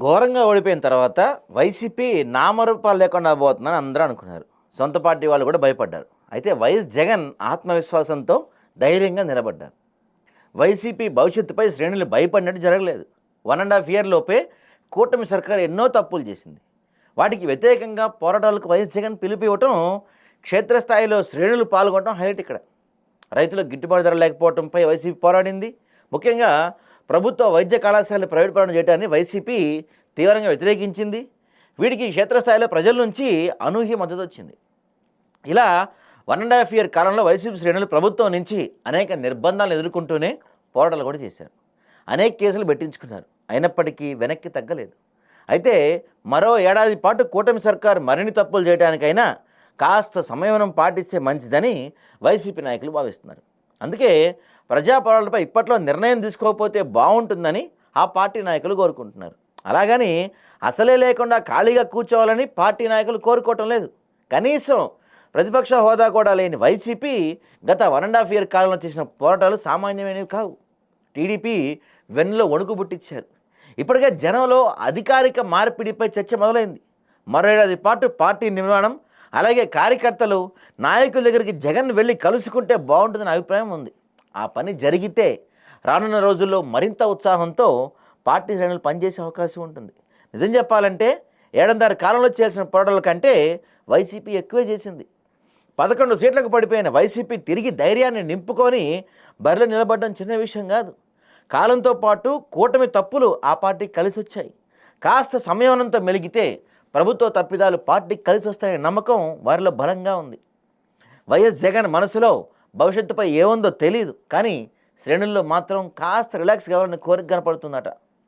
ఘోరంగా ఓడిపోయిన తర్వాత వైసీపీ నామరూపాలు లేకుండా పోతుందని అందరూ అనుకున్నారు. సొంత పార్టీ వాళ్ళు కూడా భయపడ్డారు. అయితే వైఎస్ జగన్ ఆత్మవిశ్వాసంతో ధైర్యంగా నిలబడ్డారు. వైసీపీ భవిష్యత్తుపై శ్రేణులు భయపడినట్టు జరగలేదు. 1.5 ఇయర్ లోపే కూటమి సర్కారు ఎన్నో తప్పులు చేసింది. వాటికి వ్యతిరేకంగా పోరాటాలకు వైఎస్ జగన్ పిలుపు ఇవ్వటం, క్షేత్రస్థాయిలో శ్రేణులు పాల్గొనడం హైలైట్ ఇక్కడ. రైతులకు గిట్టుబాటు ధర లేకపోవడంపై వైసీపీ పోరాడింది. ముఖ్యంగా ప్రభుత్వ వైద్య కళాశాలలు ప్రైవేట్ పరం చేయడాన్ని వైసీపీ తీవ్రంగా వ్యతిరేకించింది. వీటికి క్షేత్రస్థాయిలో ప్రజల నుంచి అనూహ్య మద్దతు వచ్చింది. ఇలా 1.5 ఇయర్ కాలంలో వైసీపీ శ్రేణులు ప్రభుత్వం నుంచి అనేక నిర్బంధాలను ఎదుర్కొంటూనే పోరాటాలు కూడా చేశారు. అనేక కేసులు పెట్టించుకున్నారు. అయినప్పటికీ వెనక్కి తగ్గలేదు. అయితే మరో ఏడాది పాటు కూటమి సర్కారు మరిన్ని తప్పులు చేయడానికైనా కాస్త సంయమనం పాటిస్తే మంచిదని వైసీపీ నాయకులు భావిస్తున్నారు. అందుకే ప్రజా పోరాటాలపై ఇప్పట్లో నిర్ణయం తీసుకోకపోతే బాగుంటుందని ఆ పార్టీ నాయకులు కోరుకుంటున్నారు. అలాగని అసలే లేకుండా ఖాళీగా కూర్చోవాలని పార్టీ నాయకులు కోరుకోవటం లేదు. కనీసం ప్రతిపక్ష హోదా కూడా లేని వైసీపీ గత 1.5 ఇయర్ కాలంలో చేసిన పోరాటాలు సామాన్యమైనవి కావు. టీడీపీ వెన్నులో వణుకు పుట్టించారు. ఇప్పటికే జనంలో అధికారిక మార్పిడిపై చర్చ మొదలైంది. మరో ఏడాది పాటు పార్టీ నిర్మాణం, అలాగే కార్యకర్తలు నాయకుల దగ్గరికి జగన్ వెళ్ళి కలుసుకుంటే బాగుంటుందనే అభిప్రాయం ఉంది. ఆ పని జరిగితే రానున్న రోజుల్లో మరింత ఉత్సాహంతో పార్టీ శ్రేణులు పనిచేసే అవకాశం ఉంటుంది. నిజం చెప్పాలంటే 7.5 కాలంలో చేసిన పోరాటాల కంటే వైసీపీ ఎక్కువే చేసింది. 11 సీట్లకు పడిపోయిన వైసీపీ తిరిగి ధైర్యాన్ని నింపుకొని బరిలో నిలబడడం చిన్న విషయం కాదు. కాలంతో పాటు కూటమి తప్పులు ఆ పార్టీకి కలిసి వచ్చాయి. కాస్త సంయమనంతో మెలిగితే ప్రభుత్వ తప్పిదాలు పార్టీకి కలిసి వస్తాయనే నమ్మకం వారిలో బలంగా ఉంది. వైఎస్ జగన్ మనసులో భవిష్యత్తుపై ఏముందో తెలియదు, కానీ శ్రేణుల్లో మాత్రం కాస్త రిలాక్స్ కావాలని కోరిక కనపడుతుందట.